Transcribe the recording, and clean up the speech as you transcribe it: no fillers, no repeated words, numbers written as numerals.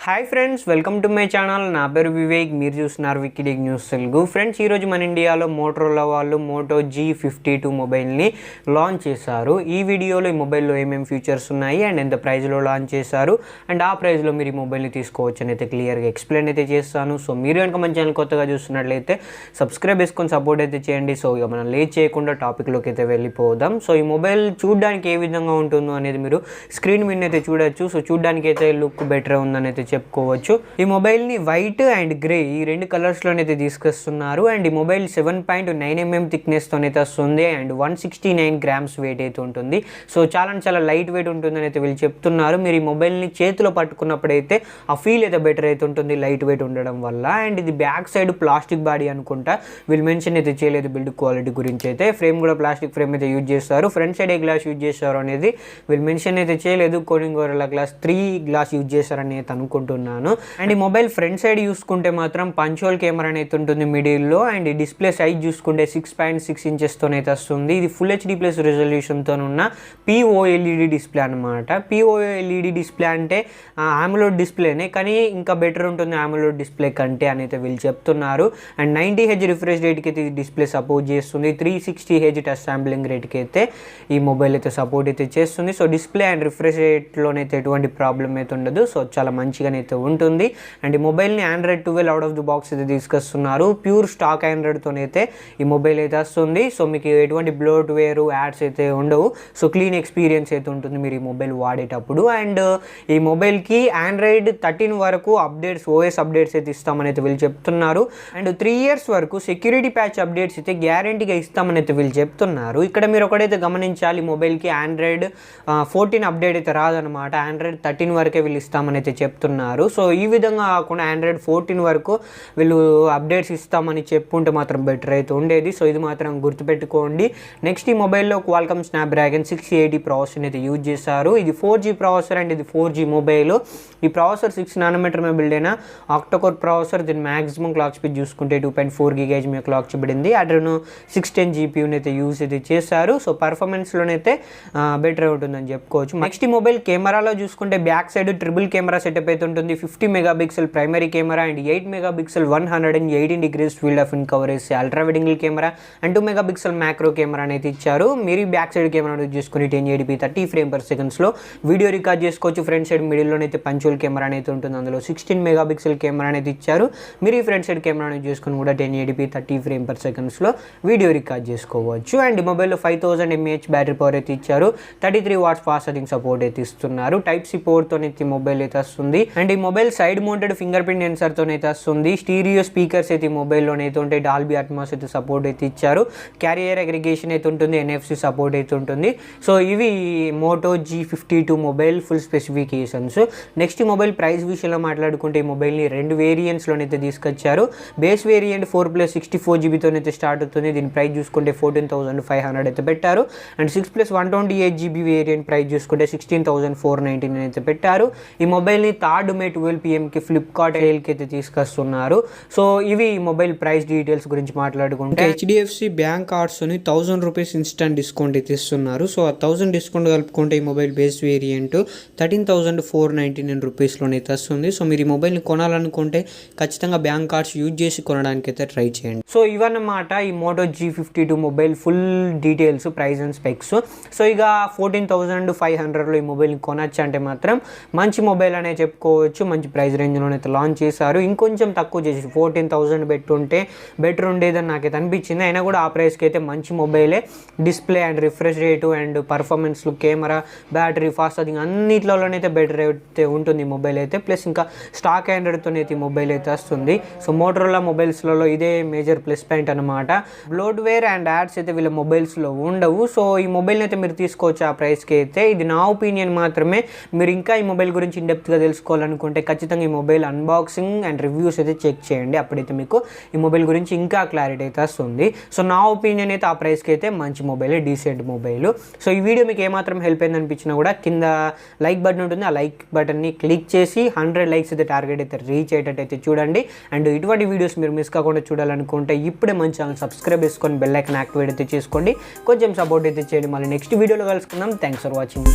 Hi friends, welcome to my channel. నా పేరు వివేక్, మీరు చూస్తున్నారు వికీలీగ్ న్యూస్ తెలుగు. ఫ్రెండ్స్, ఈరోజు మన ఇండియాలో మోటోరోలా వాళ్ళు మోటో G52 మొబైల్ని లాంచ్ చేశారు. ఈ వీడియోలో ఈ మొబైల్లో ఏమేమి ఫీచర్స్ ఉన్నాయి అండ్ ఎంత ప్రైస్లో లాంచ్ చేశారు అండ్ ఆ ప్రైస్లో మీరు ఈ మొబైల్ని తీసుకోవచ్చు అని అయితే క్లియర్గా ఎక్స్ప్లెయిన్ అయితే చేస్తాను. సో మీరు కనుక మన ఛానల్ కొత్తగా చూస్తున్నట్లయితే సబ్స్క్రైబ్ చేసుకొని సపోర్ట్ అయితే చేయండి. సో ఇక మనం లేట్ చేయకుండా టాపిక్లోకి అయితే వెళ్ళిపోదాం. సో ఈ మొబైల్ చూడడానికి ఏ విధంగా ఉంటుందో అనేది మీరు స్క్రీన్ మీద అయితే చూడొచ్చు. సో చూడడానికి అయితే లుక్ బెటర్ ఉందని అయితే చెప్పుకోవచ్చు. ఈ మొబైల్ ని వైట్ అండ్ గ్రే ఈ రెండు కలర్స్ లోనైతే తీసుకొస్తున్నారు. అండ్ ఈ మొబైల్ 7.9mm థిక్నెస్ తోనైతే వస్తుంది అండ్ 169 గ్రామ్స్ వెయిట్ అయితే ఉంటుంది. సో చాలా లైట్ వెయిట్ ఉంటుందని అయితే వీళ్ళు చెప్తున్నారు. మీరు ఈ మొబైల్ ని చేతిలో పట్టుకున్నప్పుడైతే ఆ ఫీల్ అయితే బెటర్ అయితే ఉంటుంది లైట్ వెయిట్ ఉండడం వల్ల. అండ్ ఇది బ్యాక్ సైడ్ ప్లాస్టిక్ బాడీ అనుకుంటా, వీళ్ళు మెన్షన్ అయితే చేయలేదు బిల్డ్ క్వాలిటీ గురించి. అయితే ఫ్రేమ్ కూడా ప్లాస్టిక్ ఫ్రేమ్ అయితే యూజ్ చేస్తారు. ఫ్రంట్ సైడ్ ఏ గ్లాస్ యూజ్ చేస్తారు అనేది వీళ్ళు మెన్షన్ అయితే చేయలేదు. కోడింగోరలా గ్లాస్ 3 గ్లాస్ యూజ్ చేస్తారని అయితే అనుకుంటున్నాను. అండ్ ఈ మొబైల్ ఫ్రంట్ సైడ్ చూసుకుంటే మాత్రం పంచోల్ కెమెరా అయితే ఉంటుంది మిడిల్లో. అండ్ ఈ డిస్ప్లే సైజ్ చూసుకుంటే 6.6 inches తోనైతే వస్తుంది. ఇది ఫుల్ HD+ రెజల్యూషన్తో ఉన్న POLED డిస్ప్లే అనమాట. POLED డిస్ప్లే అంటే AMOLED డిస్ప్లేనే, కానీ ఇంకా బెటర్ ఉంటుంది AMOLED డిస్ప్లే కంటే అని అయితే వీళ్ళు చెప్తున్నారు. అండ్ 90Hz రిఫ్రెష్ రేట్కి అయితే ఈ డిస్ప్లే సపోర్ట్ చేస్తుంది. 360Hz టచ్ శాంప్లింగ్ రేట్కి అయితే ఈ మొబైల్ అయితే సపోర్ట్ అయితే చేస్తుంది. సో డిస్ప్లే అండ్ రిఫ్రెష్ రేట్లోనైతే ఎటువంటి ప్రాబ్లం అయితే ఉండదు. సో చాలా మంచిగానే అయితే ఉంటుంది. అండ్ ఈ మొబైల్ని Android 12 out of the box అయితే తీసుకొస్తున్నారు. ప్యూర్ స్టాక్ ఆండ్రాయిడ్తోనైతే ఈ మొబైల్ అయితే వస్తుంది. సో మీకు ఎటువంటి బ్లోట్వేర్ యాడ్స్ అయితే ఉండవు. సో క్లీన్ ఎక్స్పీరియన్స్ అయితే ఉంటుంది మీరు ఈ మొబైల్ వాడేటప్పుడు. అండ్ ఈ మొబైల్కి Android 13 వరకు అప్డేట్స్, OS అప్డేట్స్ అయితే ఇస్తామని అయితే వీళ్ళు చెప్తున్నారు. అండ్ 3 years వరకు సెక్యూరిటీ ప్యాచ్ అప్డేట్స్ అయితే గ్యారంటీగా ఇస్తామని అయితే వీళ్ళు చెప్తున్నారు. ఇక్కడ మీరు ఒకటైతే గమనించాలి, మొబైల్కి Android 14 అప్డేట్ అయితే రాదనమాట. Android 13 వరకే వీళ్ళు ఇస్తామని అయితే చెప్తున్నారు. సో ఈ విధంగా కాకుండా Android 14 వరకు వీళ్ళు అప్డేట్స్ ఇస్తామని చెప్పుంటే మాత్రం బెటర్ అయితే ఉండేది. సో ఇది మాత్రం గుర్తుపెట్టుకోండి. నెక్స్ట్ ఈ మొబైల్లో క్వాల్కమ్ స్నాప్డ్రాగన్ 680 ప్రాసెసర్ అయితే యూజ్ చేశారు. ఇది 4G ప్రాసెసర్ అండ్ ఇది 4G మొబైల్. ఈ ప్రాసెసర్ 6 nanometer మీద బిల్డ్ అయిన ఆక్టోకోర్ ప్రాసెసర్. దీని మాక్సిమం క్లాక్ స్పీడ్ చూసుకుంటే 2.4 GHz మీద క్లాక్ చూపడింది. అడ్రెనో 610 GPUని అయితే యూజ్ అయితే చేశారు. సో పర్ఫార్మెన్స్లోనైతే బెటర్ ఉంటుందని చెప్పుకోవచ్చు. నెక్స్ట్ ఈ మొబైల్ కెమెరాలో చూసుకుంటే back side triple camera setup అయితే ఉంటుంది. 50 MP primary camera and 8 MP 118 degrees field of view coverage ultra wide angle camera and 2 MP macro camera అయితే ఇచ్చారు. మీరు బ్యాక్ సైడ్ కెమెరా యూజ్ చేసుకుని 1080p 30 frames/second వీడియో రికార్డ్ చేసుకోవచ్చు. Front side మిడిల్లోనైతే punch hole camera అయితే ఉంటుంది. అందులో 16 MP కెమెరా అయితే ఇచ్చారు. మీరు ఈ ఫ్రంట్ సైడ్ కెమెరా యూజ్ చేసుకుని కూడా 1080p 30 frames/second వీడియో రికార్డ్ చేసుకోవచ్చు. అండ్ ఈ మొబైల్లో 5000 mAh బ్యాటరీ పవర్ అయితే ఇచ్చారు. 33 watts ఫాస్ట్ ఛార్జింగ్ సపోర్ట్ అయితే ఇస్తున్నారు. Type-C పోర్ట్తో అయితే మొబైల్ అయితే వస్తుంది. అండ్ ఈ mobile side mounted fingerprint సెన్సర్తో అయితే వస్తుంది. స్టీరియో స్పీకర్స్ అయితే ఈ మొబైల్లోనే అయితే ఉంటాయి. డాల్బీ అట్మాస్ అయితే సపోర్ట్ అయితే ఇచ్చారు. క్యారియర్ అగ్రిగేషన్ అయితే ఉంటుంది. NFC సపోర్ట్ అయితే ఉంటుంది. సో ఇవి Moto G52 mobile full specifications. Next mobile price విషయంలో మాట్లాడుకుంటే ఈ మొబైల్ని 2 వేరియంట్స్లోనైతే తీసుకొచ్చారు. బేస్ వేరియంట్ 4+64GB అయితే స్టార్ట్ అవుతుంది. దీని ప్రైస్ చూసుకుంటే 14,500 అయితే పెట్టారు. అండ్ 6+128GB వేరియంట్ ప్రైస్ చూసుకుంటే 16,499 అయితే పెట్టారు. ఈ మొబైల్ని 3rd May 12 PM ఫ్లిప్కార్ట్ సేల్కి అయితే తీసుకొస్తున్నారు. సో ఇవి మొబైల్ ప్రైస్ డీటెయిల్స్ గురించి మాట్లాడుకుంటే HDFC బ్యాంక్ కార్డ్స్ని 1000 రూపీస్ ఇన్స్టెంట్ డిస్కౌంట్ అయితే ఇస్తున్నారు. సో ఆ 1000 డిస్కౌంట్ కలుపుకుంటే ఈ మొబైల్ బేస్ వేరియంట్ 13,499 రూపీస్లోనైతే వస్తుంది. సో మీరు ఈ మొబైల్ని కొనాలనుకుంటే ఖచ్చితంగా బ్యాంక్ కార్డ్స్ యూజ్ చేసి కొనడానికి అయితే ట్రై చేయండి. సో ఇవన్నమాట ఈ Moto G52 mobile full details, price and specs. So ఇక 14,500లో ఈ మొబైల్ని కొనచ్చు అంటే మాత్రం మంచి మొబైల్ అనే చెప్పుకోవచ్చు. మంచి ప్రైస్ రేంజ్లోనైతే లాంచ్ చేశారు. ఇంకొంచెం తక్కువ చేసి 14,000 పెట్టుంటే బెటర్ ఉండేదని నాకైతే అనిపించింది. అయినా కూడా ఆ ప్రైస్కి అయితే మంచి మొబైలే. Display and refresh rate and performance, camera, battery, fast charging అన్నిట్లోనైతే బెటర్ అయితే ఉంటుంది ఈ మొబైల్ అయితే. ప్లస్ ఇంకా స్టాక్ ఆండ్రాయిడ్తోనైతే ఈ మొబైల్ అయితే వస్తుంది. సో మోటరోలా మొబైల్స్లలో ఇదే మేజర్ ప్లస్ పాయింట్ అనమాట. బ్లోట్వేర్ అండ్ యాడ్స్ అయితే వీళ్ళ మొబైల్స్లో ఉండవు. సో ఈ మొబైల్ని అయితే మీరు తీసుకోవచ్చు ఆ ప్రైస్కి అయితే. ఇది నా ఒపీనియన్ మాత్రమే. మీరు ఇంకా ఈ మొబైల్ గురించి ఇన్డెప్త్గా తెలుసుకోవాలనుకుంటే ఖచ్చితంగా ఈ మొబైల్ అన్బాక్సింగ్ అండ్ రివ్యూస్ అయితే చెక్ చేయండి. అప్పుడైతే మీకు ఈ మొబైల్ గురించి ఇంకా క్లారిటీ అయితే వస్తుంది. సో నా ఒపీనియన్ అయితే ఆ ప్రైస్కి అయితే మంచి మొబైల్, డీసెంట్ మొబైల్. సో ఈ వీడియో మీకు ఏమాత్రం హెల్ప్ అయింది అనిపించినా కూడా కింద లైక్ బటన్ ఉంటుంది. ఆ లైక్ బటన్ని క్లిక్ చేసి 100 likes అయితే టార్గెట్ అయితే రీచ్ అయ్యేటట్టు అయితే చూడండి. అండ్ ఇటువంటి వీడియోస్ మీరు మిస్ కాకుండా చూడాలనుకుంటే ఇప్పుడే మన ఛానల్ సబ్స్క్రైబ్ చేసుకొని బెల్ ఐకాన్ యాక్టివేట్ అయితే చేసుకోండి. కొంచెం సపోర్ట్ అయితే చేయండి. మళ్ళీ నెక్స్ట్ వీడియోలో కలుసుకుందాం. Thanks for watching.